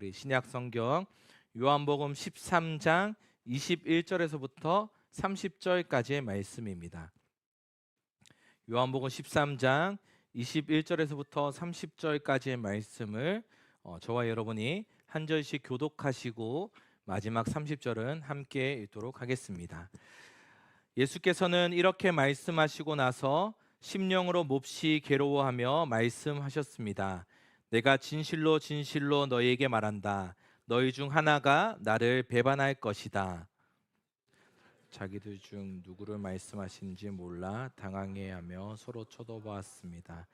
우리 신약 성경 요한복음 13장 21절에서부터 30절까지의 말씀입니다. 요한복음 13장 21절에서부터 30절까지의 말씀을 저와 여러분이 한 절씩 교독하시고 마지막 30절은 함께 읽도록 하겠습니다. 예수께서는 이렇게 말씀하시고 나서 심령으로 몹시 괴로워하며 말씀하셨습니다. 내가 진실로 진실로 너희에게 말한다. 너희 중 하나가 나를 배반할 것이다. 자기들 중 누구를 말씀하시는지 몰라 당황해하며 서로 쳐다보았습니다.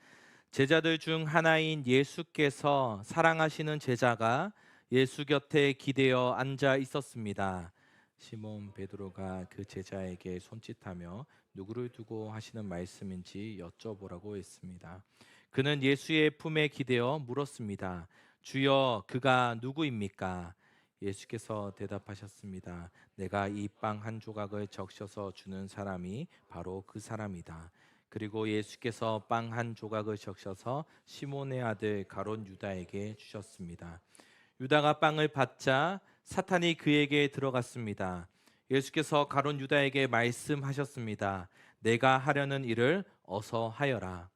제자들 중 하나인 예수께서 사랑하시는 제자가 예수 곁에 기대어 앉아 있었습니다. 시몬 베드로가 그 제자에게 손짓하며 누구를 두고 하시는 말씀인지 여쭤보라고 했습니다. 그는 예수의 품에 기대어 물었습니다. 주여, 그가 누구입니까? 예수께서 대답하셨습니다. 내가 이 빵 한 조각을 적셔서 주는 사람이 바로 그 사람이다. 그리고 예수께서 빵 한 조각을 적셔서 시몬의 아들 가룟 유다에게 주셨습니다. 유다가 빵을 받자 사탄이 그에게 들어갔습니다. 예수께서 가룟 유다에게 말씀하셨습니다. 내가 하려는 일을 어서 하여라.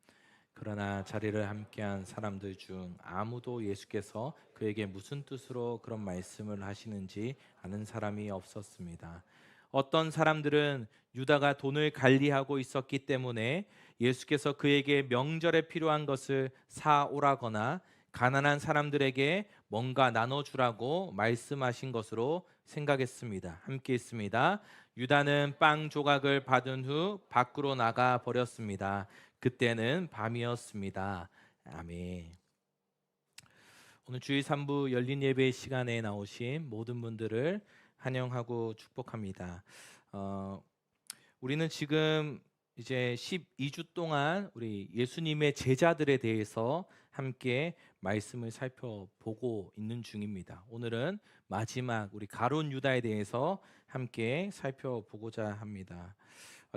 그러나 자리를 함께한 사람들 중 아무도 예수께서 그에게 무슨 뜻으로 그런 말씀을 하시는지 아는 사람이 없었습니다. 어떤 사람들은 유다가 돈을 관리하고 있었기 때문에 예수께서 그에게 명절에 필요한 것을 사오라거나 가난한 사람들에게 뭔가 나눠주라고 말씀하신 것으로 생각했습니다. 함께 있습니다. 유다는 빵 조각을 받은 후 밖으로 나가 버렸습니다. 그때는 밤이었습니다. 아멘. 오늘 주일 3부 열린 예배 시간에 나오신 모든 분들을 환영하고 축복합니다. 우리는 지금 이제 12주 동안 우리 예수님의 제자들에 대해서 함께 말씀을 살펴보고 있는 중입니다. 오늘은 마지막 우리 가룟 유다에 대해서 함께 살펴보고자 합니다.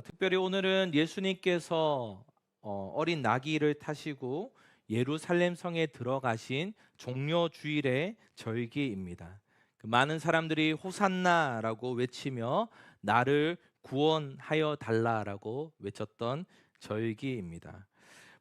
특별히 오늘은 예수님께서 어린 나귀를 타시고 예루살렘 성에 들어가신 종려 주일의 절기입니다. 그 많은 사람들이 호산나라고 외치며 나를 구원하여 달라라고 외쳤던 절기입니다.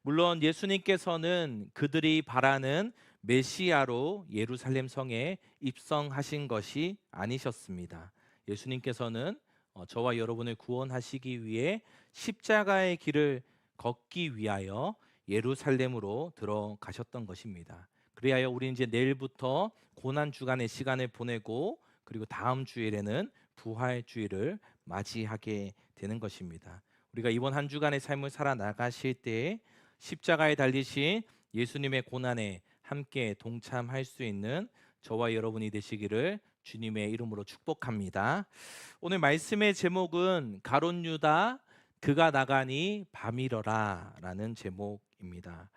물론 예수님께서는 그들이 바라는 메시아로 예루살렘 성에 입성하신 것이 아니셨습니다. 예수님께서는 저와 여러분을 구원하시기 위해 십자가의 길을 걷기 위하여 예루살렘으로 들어가셨던 것입니다. 그리하여 우리 이제 내일부터 고난 주간의 시간을 보내고 그리고 다음 주일에는 부활 주일을 맞이하게 되는 것입니다. 우리가 이번 한 주간의 삶을 살아나가실 때 십자가에 달리신 예수님의 고난에 함께 동참할 수 있는 저와 여러분이 되시기를 주님의 이름으로 축복합니다. 오늘 말씀의 제목은 가룟 유다 그가 나가니 밤이러라라는 제목입니다.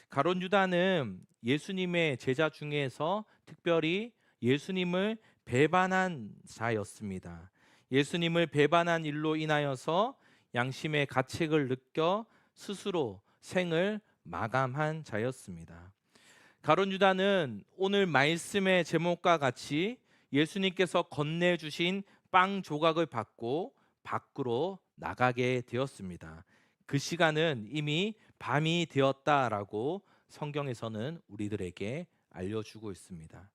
가룟 유다는 예수님의 제자 중에서 특별히 예수님을 배반한 자였습니다. 예수님을 배반한 일로 인하여서 양심의 가책을 느껴 스스로 생을 마감한 자였습니다. 가룟 유다는 오늘 말씀의 제목과 같이 예수님께서 건네주신 빵 조각을 받고 밖으로 나가게 되었습니다. 그 시간은 이미 밤이 되었다라고 성경에서는 우리들에게 알려주고 있습니다.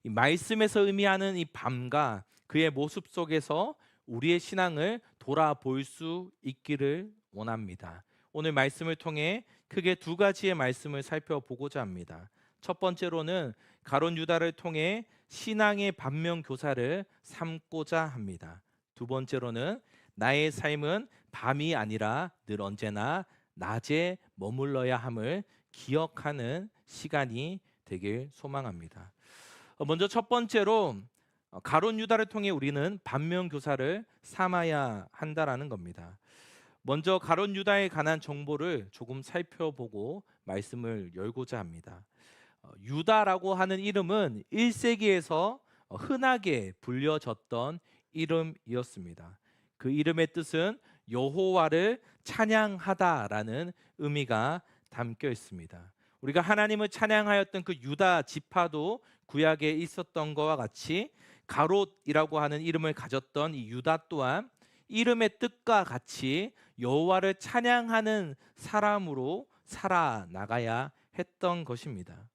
이 말씀에서 의미하는 이 밤과 그의 모습 속에서 우리의 신앙을 돌아볼 수 있기를 원합니다. 오늘 말씀을 통해 크게 두 가지의 말씀을 살펴보고자 합니다. 첫 번째로는 가룟 유다를 통해 신앙의 반면 교사를 삼고자 합니다. 두 번째로는 나의 삶은 밤이 아니라 늘 언제나 낮에 머물러야 함을 기억하는 시간이 되길 소망합니다. 먼저 첫 번째로 가룟 유다를 통해 우리는 반면 교사를 삼아야 한다라는 겁니다. 먼저 가룟 유다에 관한 정보를 조금 살펴보고 말씀을 열고자 합니다. 유다라고 하는 이름은 1세기에서 흔하게 불려졌던 이름이었습니다. 그 이름의 뜻은 여호와를 찬양하다라는 의미가 담겨 있습니다. 우리가 하나님을 찬양하였던 그 유다 지파도 구약에 있었던 것과 같이 가롯이라고 하는 이름을 가졌던 이 유다 또한 이름의 뜻과 같이 여호와를 찬양하는 사람으로 살아나가야 했던 것입니다.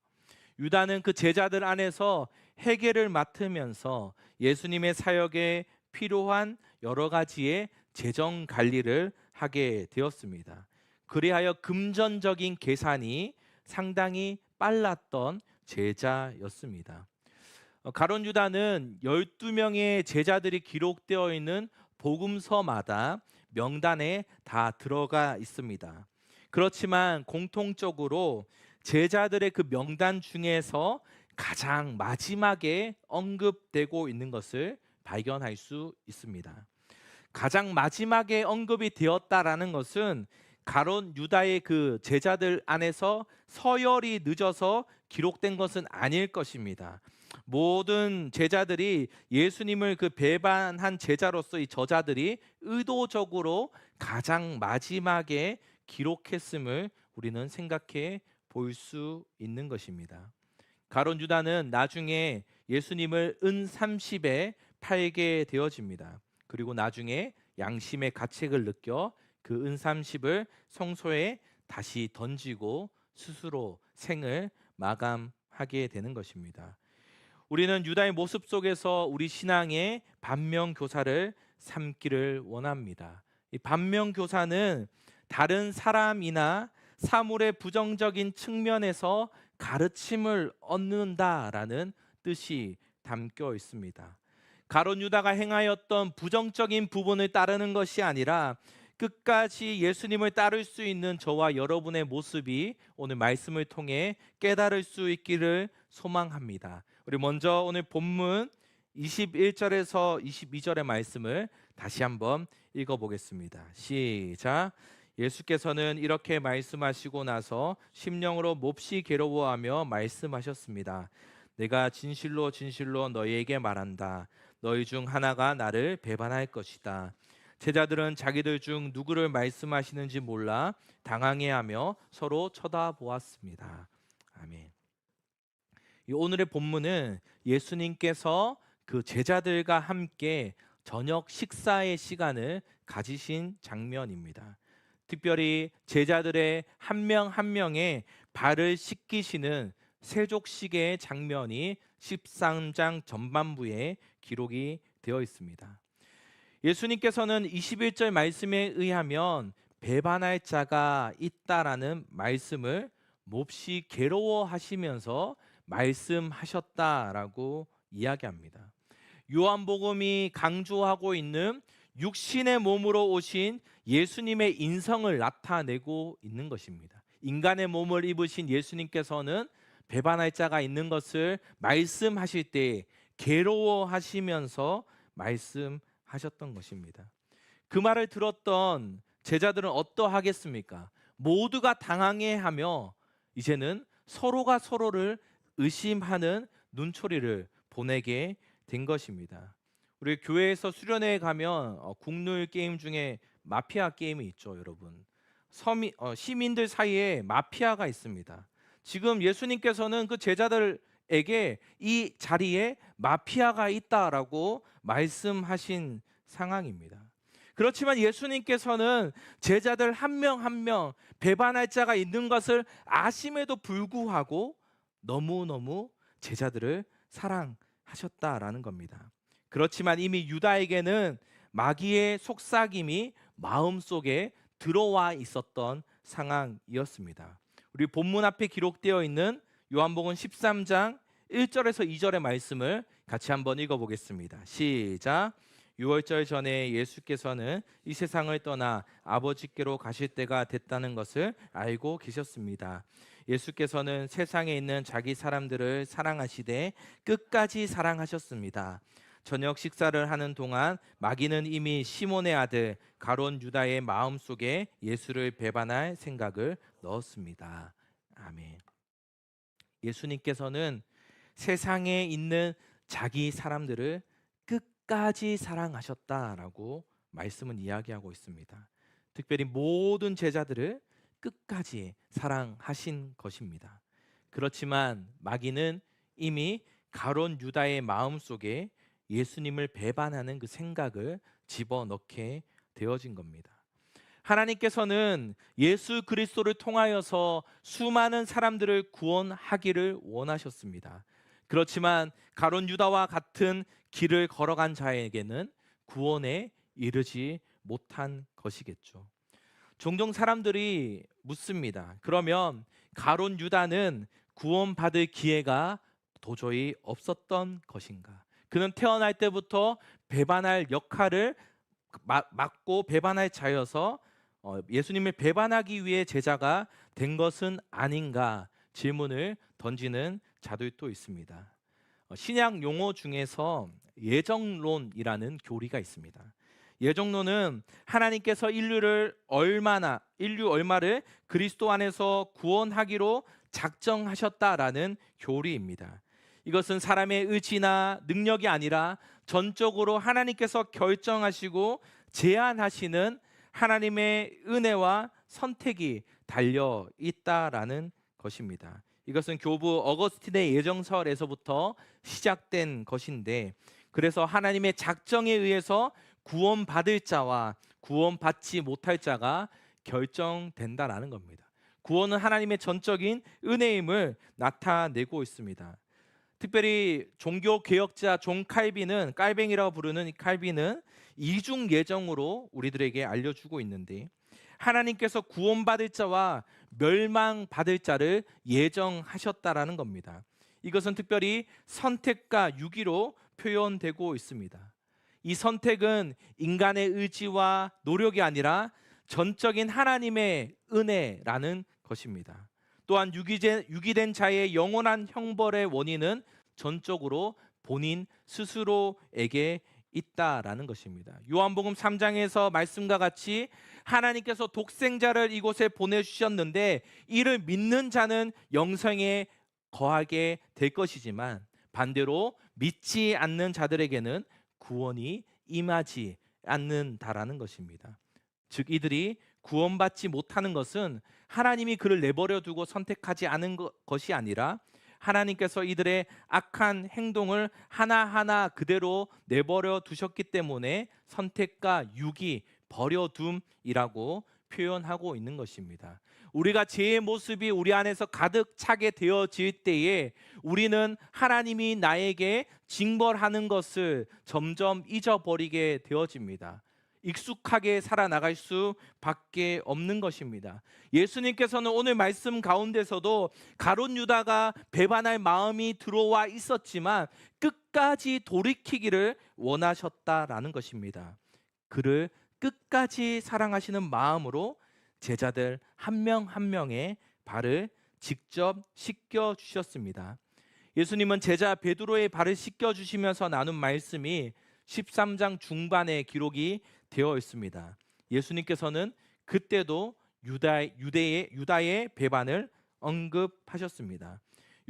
유다는 그 제자들 안에서 회개를 맡으면서 예수님의 사역에 필요한 여러 가지의 재정 관리를 하게 되었습니다. 그리하여 금전적인 계산이 상당히 빨랐던 제자였습니다. 가룟 유다는 12명의 제자들이 기록되어 있는 복음서마다 명단에 다 들어가 있습니다. 그렇지만 공통적으로 제자들의 그 명단 중에서 가장 마지막에 언급되고 있는 것을 발견할 수 있습니다. 가장 마지막에 언급이 되었다라는 것은 가룟 유다의 그 제자들 안에서 서열이 늦어서 기록된 것은 아닐 것입니다. 모든 제자들이 예수님을 그 배반한 제자로서 이 저자들이 의도적으로 가장 마지막에 기록했음을 우리는 생각해 볼 수 있는 것입니다. 가룟 유다는 나중에 예수님을 은 30에 팔게 되어집니다. 그리고 나중에 양심의 가책을 느껴 그 은 30을 성소에 다시 던지고 스스로 생을 마감하게 되는 것입니다. 우리는 유다의 모습 속에서 우리 신앙의 반면교사를 삼기를 원합니다. 이 반면교사는 다른 사람이나 사물의 부정적인 측면에서 가르침을 얻는다라는 뜻이 담겨 있습니다. 가룟 유다가 행하였던 부정적인 부분을 따르는 것이 아니라 끝까지 예수님을 따를 수 있는 저와 여러분의 모습이 오늘 말씀을 통해 깨달을 수 있기를 소망합니다. 우리 먼저 오늘 본문 21절에서 22절의 말씀을 다시 한번 읽어보겠습니다. 시작. 예수께서는 이렇게 말씀하시고 나서 심령으로 몹시 괴로워하며 말씀하셨습니다. 내가 진실로 진실로 너희에게 말한다. 너희 중 하나가 나를 배반할 것이다. 제자들은 자기들 중 누구를 말씀하시는지 몰라 당황해하며 서로 쳐다보았습니다. 아멘. 이 오늘의 본문은 예수님께서 그 제자들과 함께 저녁 식사의 시간을 가지신 장면입니다. 특별히 제자들의 한 명 한 명의 발을 씻기시는 세족식의 장면이 13장 전반부에 기록이 되어 있습니다. 예수님께서는 21절 말씀에 의하면 배반할 자가 있다라는 말씀을 몹시 괴로워하시면서 말씀하셨다라고 이야기합니다. 요한복음이 강조하고 있는 육신의 몸으로 오신 예수님의 인성을 나타내고 있는 것입니다. 인간의 몸을 입으신 예수님께서는 배반할 자가 있는 것을 말씀하실 때 괴로워하시면서 말씀하셨던 것입니다. 그 말을 들었던 제자들은 어떠하겠습니까? 모두가 당황해하며 이제는 서로가 서로를 의심하는 눈초리를 보내게 된 것입니다. 우리 교회에서 수련회에 가면 국룰 게임 중에 마피아 게임이 있죠, 여러분. 시민들 사이에 마피아가 있습니다. 지금 예수님께서는 그 제자들에게 이 자리에 마피아가 있다라고 말씀하신 상황입니다. 그렇지만 예수님께서는 제자들 한 명 한 명 배반할 자가 있는 것을 아심에도 불구하고 너무너무 제자들을 사랑하셨다라는 겁니다. 그렇지만 이미 유다에게는 마귀의 속삭임이 마음속에 들어와 있었던 상황이었습니다. 우리 본문 앞에 기록되어 있는 요한복음 13장 1절에서 2절의 말씀을 같이 한번 읽어보겠습니다. 시작. 유월절 전에 예수께서는 이 세상을 떠나 아버지께로 가실 때가 됐다는 것을 알고 계셨습니다. 예수께서는 세상에 있는 자기 사람들을 사랑하시되 끝까지 사랑하셨습니다. 저녁 식사를 하는 동안 마귀는 이미 시몬의 아들 가룟 유다의 마음속에 예수를 배반할 생각을 넣었습니다. 아멘. 예수님께서는 세상에 있는 자기 사람들을 끝까지 사랑하셨다라고 말씀은 이야기하고 있습니다. 특별히 모든 제자들을 끝까지 사랑하신 것입니다. 그렇지만 마귀는 이미 가룟 유다의 마음속에 예수님을 배반하는 그 생각을 집어넣게 되어진 겁니다. 하나님께서는 예수 그리스도를 통하여서 수많은 사람들을 구원하기를 원하셨습니다. 그렇지만 가룟 유다와 같은 길을 걸어간 자에게는 구원에 이르지 못한 것이겠죠. 종종 사람들이 묻습니다. 그러면 가룟 유다는 구원받을 기회가 도저히 없었던 것인가? 그는 태어날 때부터 배반할 역할을 맡고 배반할 자여서 예수님을 배반하기 위해 제자가 된 것은 아닌가 질문을 던지는 자들도 있습니다. 신약 용어 중에서 예정론이라는 교리가 있습니다. 예정론은 하나님께서 인류 얼마를 그리스도 안에서 구원하기로 작정하셨다라는 교리입니다. 이것은 사람의 의지나 능력이 아니라 전적으로 하나님께서 결정하시고 제안하시는 하나님의 은혜와 선택이 달려 있다라는 것입니다. 이것은 교부 어거스틴의 예정설에서부터 시작된 것인데, 그래서 하나님의 작정에 의해서 구원받을 자와 구원받지 못할 자가 결정된다라는 겁니다. 구원은 하나님의 전적인 은혜임을 나타내고 있습니다. 특별히 종교 개혁자 존 칼빈은, 깔뱅이라고 부르는 이 칼빈은 이중 예정으로 우리들에게 알려주고 있는데, 하나님께서 구원받을 자와 멸망받을 자를 예정하셨다라는 겁니다. 이것은 특별히 선택과 유기로 표현되고 있습니다. 이 선택은 인간의 의지와 노력이 아니라 전적인 하나님의 은혜라는 것입니다. 또한 유기된 자의 영원한 형벌의 원인은 전적으로 본인 스스로에게 있다라는 것입니다. 요한복음 3장에서 말씀과 같이 하나님께서 독생자를 이곳에 보내주셨는데 이를 믿는 자는 영생에 거하게 될 것이지만, 반대로 믿지 않는 자들에게는 구원이 임하지 않는다라는 것입니다. 즉 이들이 구원받지 못하는 것은 하나님이 그를 내버려 두고 선택하지 않은 것이 아니라 하나님께서 이들의 악한 행동을 하나하나 그대로 내버려 두셨기 때문에 선택과 유기, 버려둠이라고 표현하고 있는 것입니다. 우리가 죄의 모습이 우리 안에서 가득 차게 되어질 때에 우리는 하나님이 나에게 징벌하는 것을 점점 잊어버리게 되어집니다. 익숙하게 살아나갈 수밖에 없는 것입니다. 예수님께서는 오늘 말씀 가운데서도 가룟 유다가 배반할 마음이 들어와 있었지만 끝까지 돌이키기를 원하셨다라는 것입니다. 그를 끝까지 사랑하시는 마음으로 제자들 한 명 한 명의 발을 직접 씻겨 주셨습니다. 예수님은 제자 베드로의 발을 씻겨 주시면서 나눈 말씀이 13장 중반에 기록이 되어 있습니다. 예수님께서는 그때도 유다의 배반을 언급하셨습니다.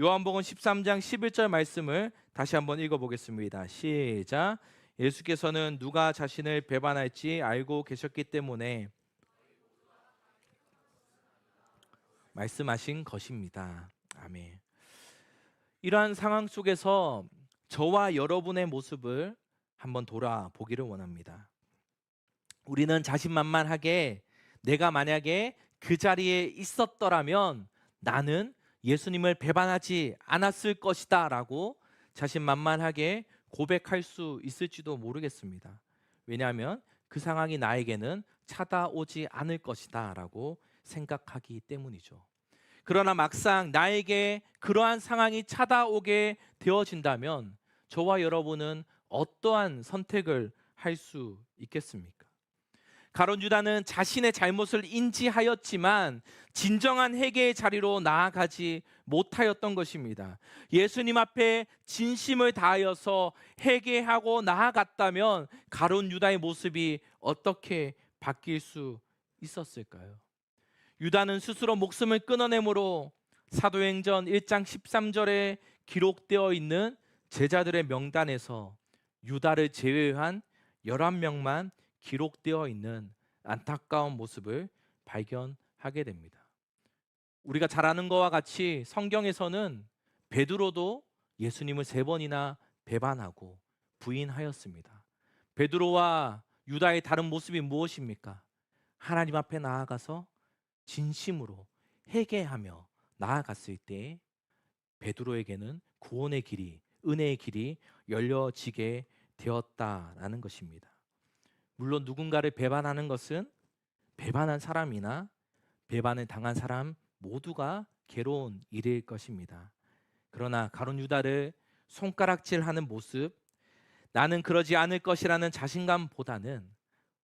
요한복음 13장 11절 말씀을 다시 한번 읽어보겠습니다. 시작. 예수께서는 누가 자신을 배반할지 알고 계셨기 때문에 말씀하신 것입니다. 아멘. 이러한 상황 속에서 저와 여러분의 모습을 한번 돌아보기를 원합니다. 우리는 자신만만하게 내가 만약에 그 자리에 있었더라면 나는 예수님을 배반하지 않았을 것이다 라고 자신만만하게 고백할 수 있을지도 모르겠습니다. 왜냐하면 그 상황이 나에게는 찾아오지 않을 것이다 라고 생각하기 때문이죠. 그러나 막상 나에게 그러한 상황이 찾아오게 되어진다면 저와 여러분은 어떠한 선택을 할 수 있겠습니까? 가룟 유다는 자신의 잘못을 인지하였지만 진정한 회개의 자리로 나아가지 못하였던 것입니다. 예수님 앞에 진심을 다하여서 회개하고 나아갔다면 가룟 유다의 모습이 어떻게 바뀔 수 있었을까요? 유다는 스스로 목숨을 끊어내므로 사도행전 1장 13절에 기록되어 있는 제자들의 명단에서 유다를 제외한 11명만 기록되어 있는 안타까운 모습을 발견하게 됩니다. 우리가 잘 아는 것과 같이 성경에서는 베드로도 예수님을 3번이나 배반하고 부인하였습니다. 베드로와 유다의 다른 모습이 무엇입니까? 하나님 앞에 나아가서 진심으로 회개하며 나아갔을 때 베드로에게는 구원의 길이, 은혜의 길이 열려지게 되었다라는 것입니다. 물론 누군가를 배반하는 것은 배반한 사람이나 배반을 당한 사람 모두가 괴로운 일일 것입니다. 그러나 가룟 유다를 손가락질하는 모습, 나는 그러지 않을 것이라는 자신감보다는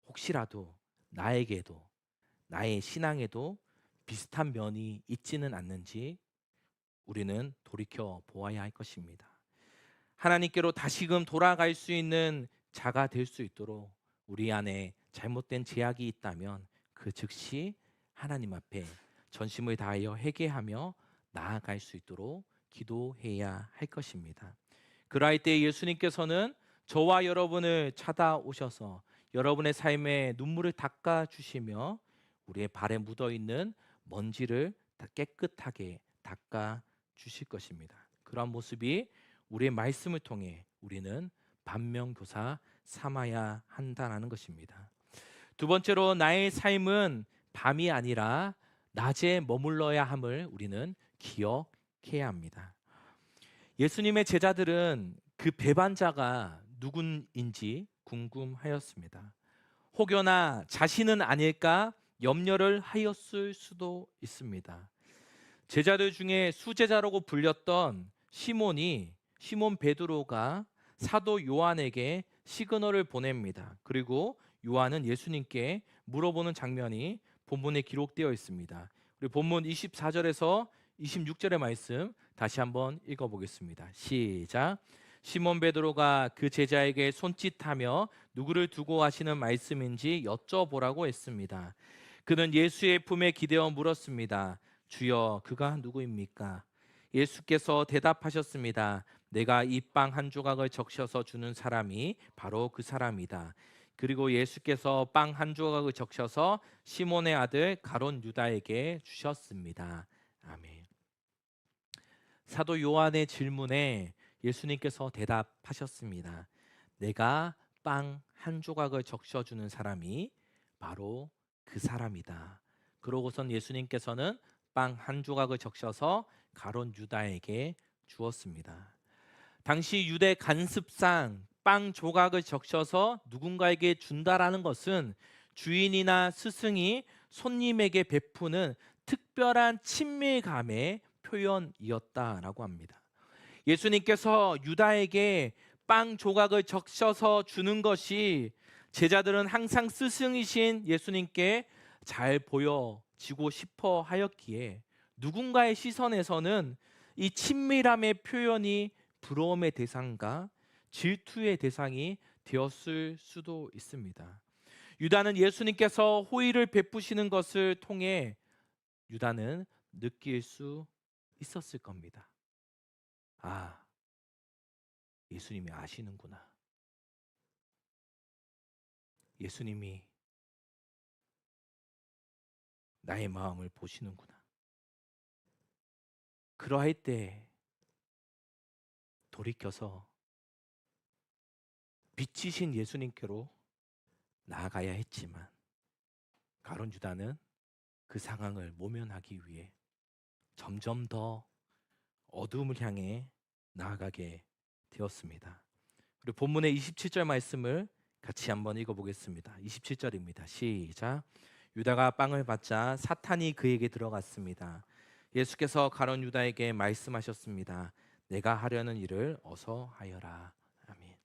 혹시라도 나에게도, 나의 신앙에도 비슷한 면이 있지는 않는지 우리는 돌이켜 보아야 할 것입니다. 하나님께로 다시금 돌아갈 수 있는 자가 될 수 있도록 우리 안에 잘못된 제약이 있다면 그 즉시 하나님 앞에 전심을 다하여 회개하며 나아갈 수 있도록 기도해야 할 것입니다. 그러할 때 예수님께서는 저와 여러분을 찾아오셔서 여러분의 삶에 눈물을 닦아 주시며 우리의 발에 묻어 있는 먼지를 다 깨끗하게 닦아 주실 것입니다. 그러한 모습이 우리의 말씀을 통해 우리는 반면교사 삼아야 한다는 것입니다. 두 번째로 나의 삶은 밤이 아니라 낮에 머물러야 함을 우리는 기억해야 합니다. 예수님의 제자들은 그 배반자가 누군인지 궁금하였습니다. 혹여나 자신은 아닐까 염려를 하였을 수도 있습니다. 제자들 중에 수제자라고 불렸던 시몬 베드로가 사도 요한에게 시그널을 보냅니다. 그리고 요한은 예수님께 물어보는 장면이 본문에 기록되어 있습니다. 우리 본문 24절에서 26절의 말씀 다시 한번 읽어보겠습니다. 시작. 시몬 베드로가 그 제자에게 손짓하며 누구를 두고 하시는 말씀인지 여쭤보라고 했습니다. 그는 예수의 품에 기대어 물었습니다. 주여, 그가 누구입니까? 예수께서 대답하셨습니다. 내가 이 빵 한 조각을 적셔서 주는 사람이 바로 그 사람이다. 그리고 예수께서 빵 한 조각을 적셔서 시몬의 아들 가룟 유다에게 주셨습니다. 아멘. 사도 요한의 질문에 예수님께서 대답하셨습니다. 내가 빵 한 조각을 적셔 주는 사람이 바로 그 사람이다. 그러고선 예수님께서는 빵 한 조각을 적셔서 가룟 유다에게 주었습니다. 당시 유대 간습상 빵 조각을 적셔서 누군가에게 준다라는 것은 주인이나 스승이 손님에게 베푸는 특별한 친밀감의 표현이었다라고 합니다. 예수님께서 유다에게 빵 조각을 적셔서 주는 것이 제자들은 항상 스승이신 예수님께 잘 보여지고 싶어 하였기에 누군가의 시선에서는 이 친밀함의 표현이 부러움의 대상과 질투의 대상이 되었을 수도 있습니다. 유다는 예수님께서 호의를 베푸시는 것을 통해 유다는 느낄 수 있었을 겁니다. 아, 예수님이 아시는구나. 예수님이 나의 마음을 보시는구나. 그러할 때 돌이켜서 빛이신 예수님께로 나아가야 했지만 가룟 유다는 그 상황을 모면하기 위해 점점 더 어둠을 향해 나아가게 되었습니다. 그리고 본문의 27절 말씀을 같이 한번 읽어보겠습니다. 27절입니다. 시작. 유다가 빵을 받자 사탄이 그에게 들어갔습니다. 예수께서 가룟 유다에게 말씀하셨습니다. 내가 하려는 일을 어서 하여라. 아멘.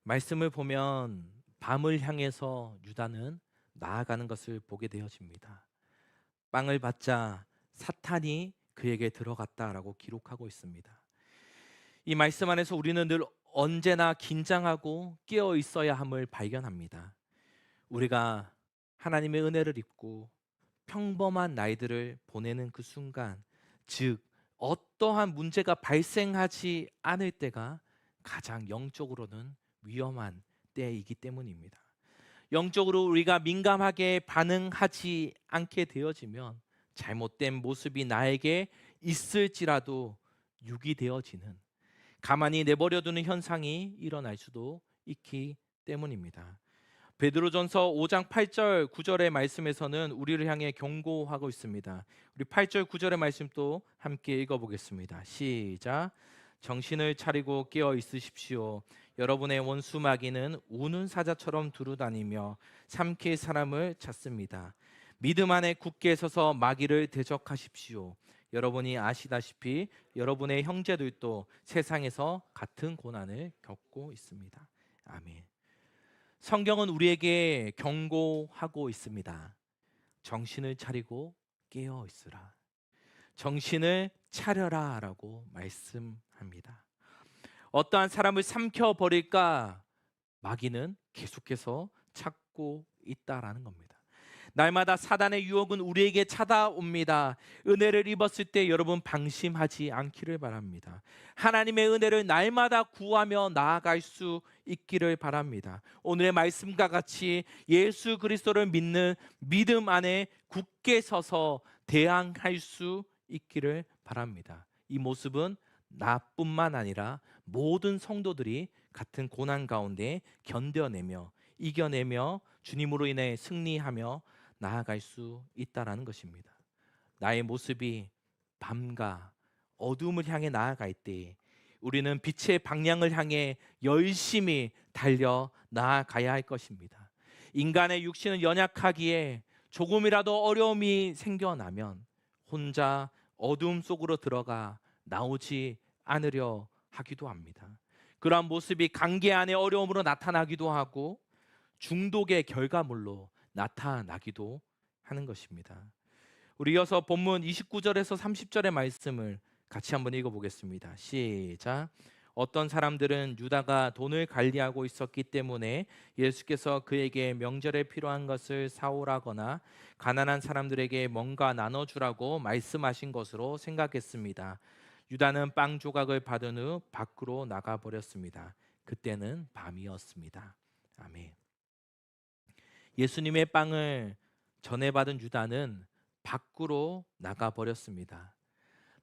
말씀을 보면 밤을 향해서 유다는 나아가는 것을 보게 되어집니다. 빵을 받자 사탄이 그에게 들어갔다라고 기록하고 있습니다. 이 말씀 안에서 우리는 늘 언제나 긴장하고 깨어 있어야 함을 발견합니다. 우리가 하나님의 은혜를 입고 평범한 나이들을 보내는 그 순간, 즉 어떠한 문제가 발생하지 않을 때가 가장 영적으로는 위험한 때이기 때문입니다. 영적으로 우리가 민감하게 반응하지 않게 되어지면 잘못된 모습이 나에게 있을지라도 유기되어지는, 가만히 내버려두는 현상이 일어날 수도 있기 때문입니다. 베드로전서 5장 8절 9절의 말씀에서는 우리를 향해 경고하고 있습니다. 우리 8절 9절의 말씀 또 함께 읽어보겠습니다. 시작. 정신을 차리고 깨어 있으십시오. 여러분의 원수 마귀는 우는 사자처럼 두루다니며 삼킬 사람을 찾습니다. 믿음 안에 굳게 서서 마귀를 대적하십시오. 여러분이 아시다시피 여러분의 형제들도 세상에서 같은 고난을 겪고 있습니다. 아멘. 성경은 우리에게 경고하고 있습니다. 정신을 차리고 깨어 있으라. 정신을 차려라 라고 말씀합니다. 어떠한 사람을 삼켜버릴까 마귀는 계속해서 찾고 있다라는 겁니다. 날마다 사단의 유혹은 우리에게 찾아옵니다. 은혜를 입었을 때 여러분 방심하지 않기를 바랍니다. 하나님의 은혜를 날마다 구하며 나아갈 수 있기를 바랍니다. 오늘의 말씀과 같이 예수 그리스도를 믿는 믿음 안에 굳게 서서 대항할 수 있기를 바랍니다. 이 모습은 나뿐만 아니라 모든 성도들이 같은 고난 가운데 견뎌내며 이겨내며 주님으로 인해 승리하며 나아갈 수 있다라는 것입니다. 나의 모습이 밤과 어둠을 향해 나아갈 때 우리는 빛의 방향을 향해 열심히 달려 나아가야 할 것입니다. 인간의 육신은 연약하기에 조금이라도 어려움이 생겨나면 혼자 어둠 속으로 들어가 나오지 않으려 하기도 합니다. 그러한 모습이 관계 안의 어려움으로 나타나기도 하고 중독의 결과물로 나타나기도 하는 것입니다. 우리 이어서 본문 29절에서 30절의 말씀을 같이 한번 읽어보겠습니다. 시작. 어떤 사람들은 유다가 돈을 관리하고 있었기 때문에 예수께서 그에게 명절에 필요한 것을 사오라거나 가난한 사람들에게 뭔가 나눠주라고 말씀하신 것으로 생각했습니다. 유다는 빵 조각을 받은 후 밖으로 나가버렸습니다. 그때는 밤이었습니다. 아멘. 예수님의 빵을 전해받은 유다는 밖으로 나가버렸습니다.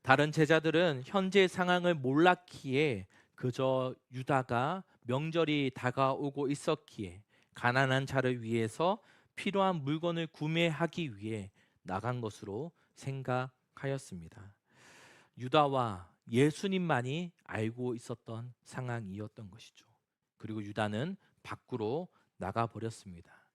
다른 제자들은 현재 상황을 몰랐기에 그저 유다가 명절이 다가오고 있었기에 가난한 자를 위해서 필요한 물건을 구매하기 위해 나간 것으로 생각하였습니다. 유다와 예수님만이 알고 있었던 상황이었던 것이죠. 그리고 유다는 밖으로 나가버렸습니다.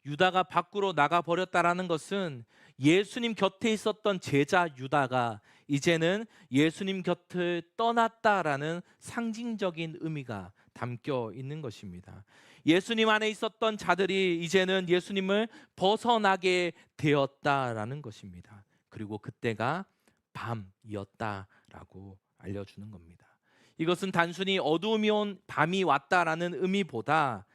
유다가 밖으로 나가버렸다라는 것은 예수님 곁에 있었던 제자 유다가 이제는 예수님 곁을 떠났다라는 상징적인 의미가 담겨 있는 것입니다. 예수님 안에 있었던 자들이 이제는 예수님을 벗어나게 되었다라는 것입니다. 그리고 그때가 밤이었다라고 알려주는 겁니다. 이것은 단순히 어두움이 온 밤이 왔다라는 의미보다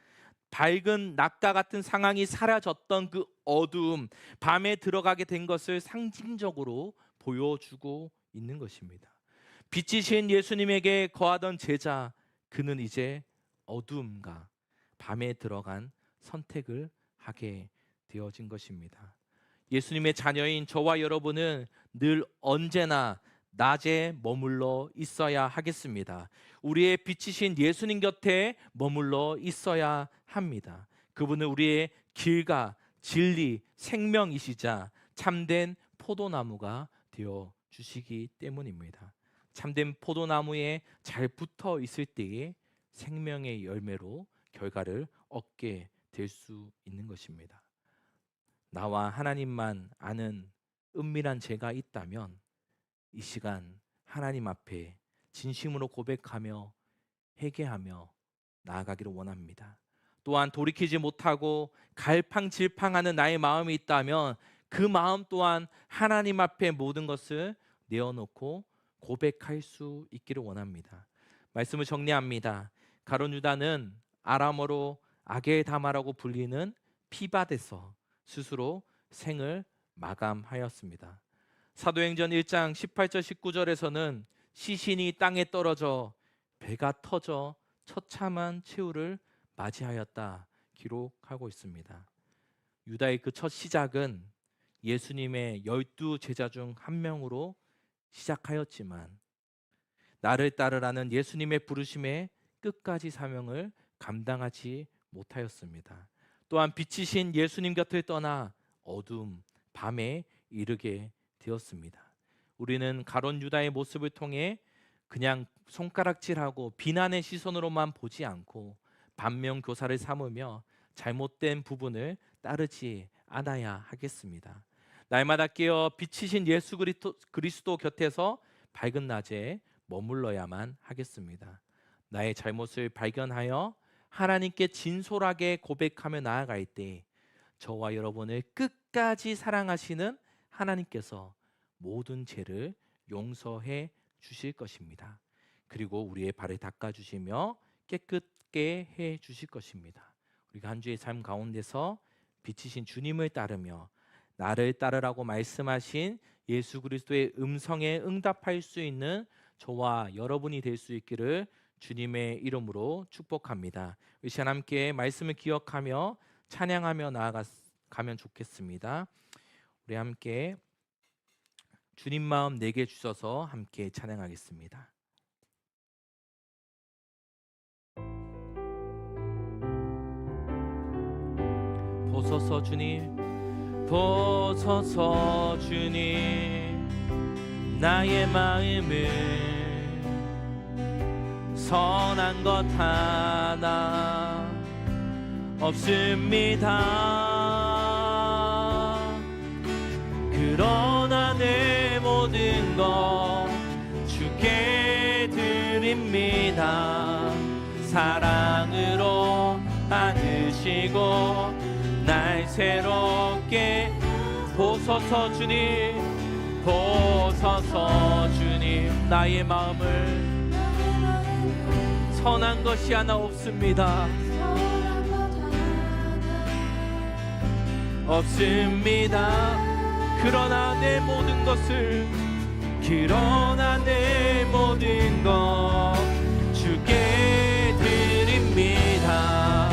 밝은 낮과 같은 상황이 사라졌던 그 어두움, 밤에 들어가게 된 것을 상징적으로 보여주고 있는 것입니다. 빛이신 예수님에게 거하던 제자, 그는 이제 어두움과 밤에 들어간 선택을 하게 되어진 것입니다. 예수님의 자녀인 저와 여러분은 늘 언제나 낮에 머물러 있어야 하겠습니다. 우리의 빛이신 예수님 곁에 머물러 있어야 합니다. 그분은 우리의 길과 진리, 생명이시자 참된 포도나무가 되어 주시기 때문입니다. 참된 포도나무에 잘 붙어 있을 때에 생명의 열매로 결과를 얻게 될 수 있는 것입니다. 나와 하나님만 아는 은밀한 죄가 있다면 이 시간 하나님 앞에 진심으로 고백하며 회개하며 나아가기를 원합니다. 또한 돌이키지 못하고 갈팡질팡하는 나의 마음이 있다면 그 마음 또한 하나님 앞에 모든 것을 내어놓고 고백할 수 있기를 원합니다. 말씀을 정리합니다. 가룟 유다는 아람어로 아겔다마라고 불리는 피밭에서 스스로 생을 마감하였습니다. 사도행전 1장 18절 19절에서는 시신이 땅에 떨어져 배가 터져 처참한 최후를 맞이하였다 기록하고 있습니다. 유다의 그 첫 시작은 예수님의 12 제자 중 한 명으로 시작하였지만 나를 따르라는 예수님의 부르심에 끝까지 사명을 감당하지 못하였습니다. 또한 빛이신 예수님 곁을 떠나 어두움, 밤에 이르게 되었습니다. 우리는 가룟 유다의 모습을 통해 그냥 손가락질하고 비난의 시선으로만 보지 않고 반면교사를 삼으며 잘못된 부분을 따르지 않아야 하겠습니다. 날마다 깨어 빛이신 예수 그리스도 곁에서 밝은 낮에 머물러야만 하겠습니다. 나의 잘못을 발견하여 하나님께 진솔하게 고백하며 나아갈 때 저와 여러분을 끝까지 사랑하시는 하나님께서 모든 죄를 용서해 주실 것입니다. 그리고 우리의 발을 닦아주시며 깨끗게 해 주실 것입니다. 우리가 한 주의 삶 가운데서 빛이신 주님을 따르며 나를 따르라고 말씀하신 예수 그리스도의 음성에 응답할 수 있는 저와 여러분이 될 수 있기를 주님의 이름으로 축복합니다. 우리 시간 함께 말씀을 기억하며 찬양하며 나아가면 좋겠습니다. 우리 함께 주님 마음 내게 주셔서 함께 찬양하겠습니다. 보소서 주님, 보소서 주님, 나의 마음을 선한 것 하나 없습니다. 그러나 내 모든 것 주께 드립니다. 사랑으로 안으시고 날 새롭게 보소서 주님, 보소서 주님, 나의 마음을 선한 것이 하나 없습니다. 없습니다. 그러나 내 모든 것을, 그러나 내 모든 것 주께 드립니다.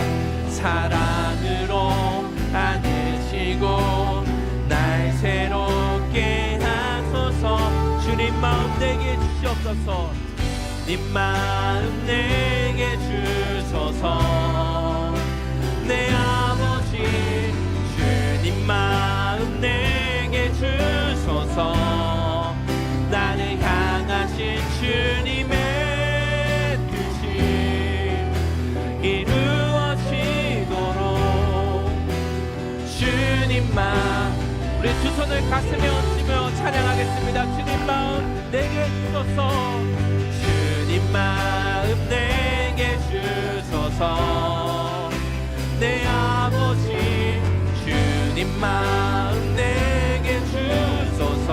사랑으로 안으시고 날 새롭게 하소서. 주님 마음 내게 주시옵소서. 네 마음 내게 주소서. 내 아버지 주님 마음 내게 주소서. 나를 향하신 주님의 뜻이 이루어지도록 주님 마음, 우리 두 손을 가슴에 얹으며 찬양하겠습니다. 주님 마음 내게 주소서. 주님 마음 내게 주소서. 내 아버지 주님 마음 내게 주소서.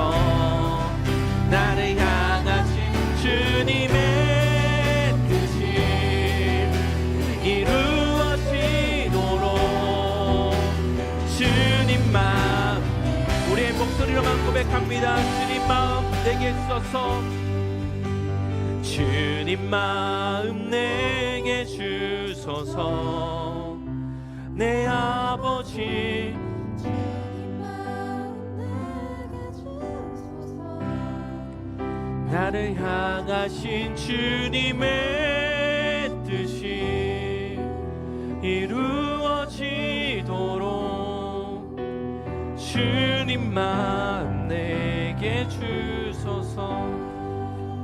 나를 향하신 주님의 뜻이 이루어지도록 주님 마음, 우리의 목소리로만 고백합니다. 주님 마음 내게 주소서. 주님 마음 내게 주소서. 내 아버지 주님 마음 내게 주소서. 나를 향하신 주님의 뜻이 이루어지도록 주님 마음 내게 주소서.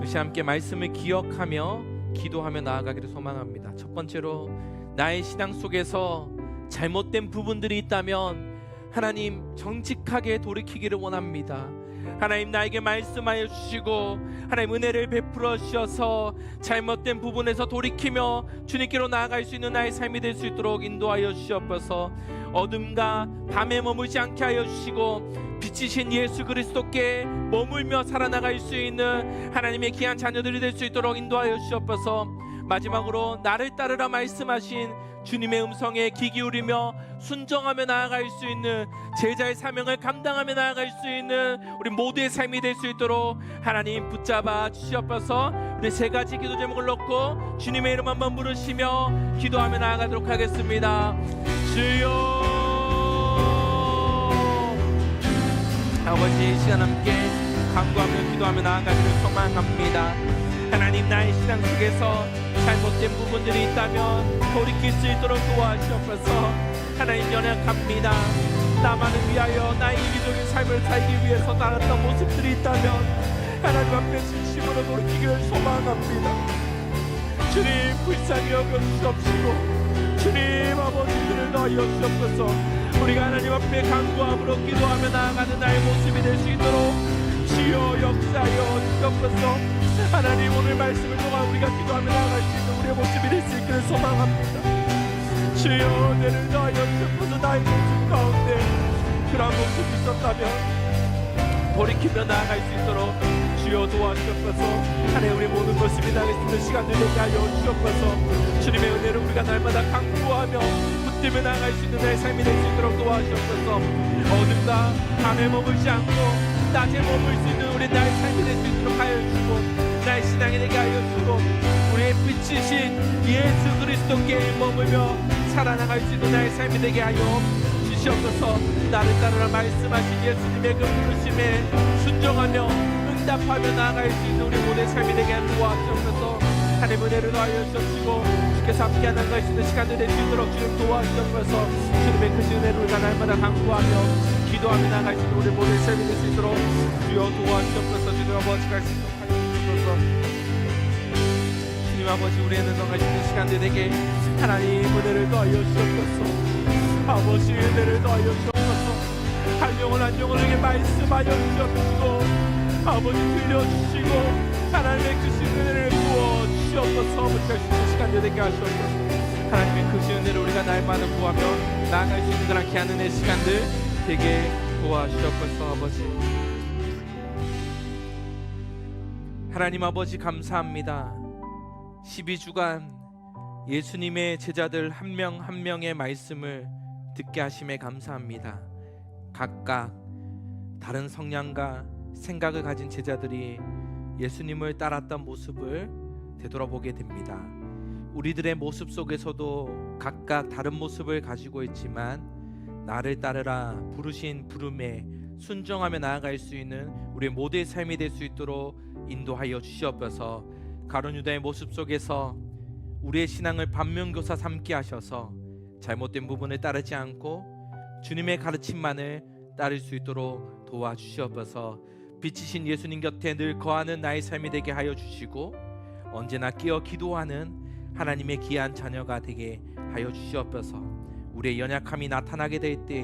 다시 함께 말씀을 기억하며 기도하며 나아가기를 소망합니다. 첫 번째로, 나의 신앙 속에서 잘못된 부분들이 있다면 하나님 정직하게 돌이키기를 원합니다. 하나님 나에게 말씀하여 주시고 하나님 은혜를 베풀어 주셔서 잘못된 부분에서 돌이키며 주님께로 나아갈 수 있는 나의 삶이 될 수 있도록 인도하여 주시옵소서. 어둠과 밤에 머물지 않게 하여 주시고 빛이신 예수 그리스도께 머물며 살아나갈 수 있는 하나님의 귀한 자녀들이 될 수 있도록 인도하여 주시옵소서. 마지막으로 나를 따르라 말씀하신 주님의 음성에 귀 기울이며 순종하며 나아갈 수 있는 제자의 사명을 감당하며 나아갈 수 있는 우리 모두의 삶이 될 수 있도록 하나님 붙잡아 주시옵소서. 우리 세 가지 기도 제목을 놓고 주님의 이름 한번 부르시며 기도하며 나아가도록 하겠습니다. 주여 아버지, 이 시간 함께 간구하며 기도하며 나아가기를 소망합니다. 하나님, 나의 신앙 속에서 잘못된 부분들이 있다면 돌이킬 수 있도록 도와주옵소서. 하나님, 연약합니다. 나만을 위하여 나의 이기적인 삶을 살기 위해서 나갔던 모습들이 있다면 하나님 앞에 진심으로 돌이키기를 소망합니다. 주님, 불쌍히 여겨주시옵시고 주님, 아버지들을 넣어 주옵소서. 우리가 하나님 앞에 간구함으로 기도하며 나아가는 나의 모습이 될 수 있도록 주여 역사하여 주옵소서. 하나님, 오늘 말씀을 통한 우리가 기도하며 나아갈 수 있는 우리의 모습이 될 수 있기를 소망합니다. 주여, 은혜를 더하여 주옵소서. 나의 모습 가운데 그러한 모습이 있었다면 돌이키며 나아갈 수 있도록 주여 도와주옵소서. 하나님, 우리 모든 모습이 나갈 수 있는 시간을 되게 하여 주옵소서. 주님의 은혜를 우리가 날마다 강구하며 붙들며 나아갈 수 있는 나의 삶이 될 수 있도록 도와주옵소서. 어둠과 밤에 머물지 않고 낮에 머물 수 있는 우리 나의 삶이 될 수 있도록 하여 주시고 나의 신앙이 되게 하여 주시고 우리의 빛이신 예수 그리스도께 머물며 살아나갈 수 있는 나의 삶이 되게 하여 주시옵소서. 나를 따르라 말씀하신 예수님의 그 부르심에 순종하며 응답하며 나아갈 수 있는 우리 모두의 삶이 되게 하여 도와주옵소서. 하나님, 은혜를 더하여 주시고 주께서 함께 나아갈 수 있는 시간들 될 수 있도록 주님 도와주옵소서. 주님의 그 은혜를 우리가 날마다 강구하며 기도하며 나아갈 수 있는 우리 모두의 삶이 될 수 있도록 주여 도와주옵소서. 주님 아버지, 갈 수 있도록 하여 주옵소서. 주님 아버지, 우리의 능력할 수 있는 시간들 되게 하나님 은혜를 더하여 주옵소서. 아버지, 은혜를 더하여 주옵소서. 한 영혼 한 영혼에게 말씀하여 주옵시고 아버지 들려주시고 하나님의 그 은혜를 부어 주옵소서. 아버지, 할 수 있는 시간들 되게 하시옵소서. 하나님의 그 은혜를 우리가 날마다 구하며 나아갈 수 있는 그런 귀한 은혜 시간들 되게 도와주옵소서. 아버지, 하나님 아버지, 감사합니다. 12주간 예수님의 제자들 한 명 한 명의 말씀을 듣게 하심에 감사합니다. 각각 다른 성향과 생각을 가진 제자들이 예수님을 따랐던 모습을 되돌아보게 됩니다. 우리들의 모습 속에서도 각각 다른 모습을 가지고 있지만 나를 따르라 부르신 부름에 순종하며 나아갈 수 있는 우리 모두의 삶이 될 수 있도록 인도하여 주시옵소서. 가룟 유다의 모습 속에서 우리의 신앙을 반면교사 삼게 하셔서 잘못된 부분을 따르지 않고 주님의 가르침만을 따를 수 있도록 도와주시옵소서. 빛이신 예수님 곁에 늘 거하는 나의 삶이 되게 하여 주시고 언제나 끼어 기도하는 하나님의 귀한 자녀가 되게 하여 주시옵소서. 우리의 연약함이 나타나게 될 때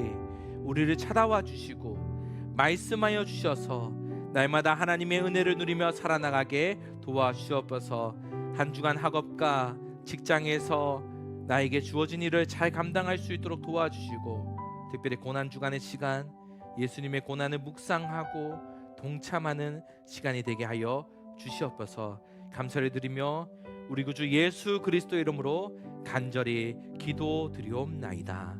우리를 찾아와 주시고 말씀하여 주셔서 날마다 하나님의 은혜를 누리며 살아나가게 도와주시옵소서. 한 주간 학업과 직장에서 나에게 주어진 일을 잘 감당할 수 있도록 도와주시고 특별히 고난주간의 시간 예수님의 고난을 묵상하고 동참하는 시간이 되게 하여 주시옵소서. 감사를 드리며 우리 구주 예수 그리스도 이름으로 간절히 기도드리옵나이다.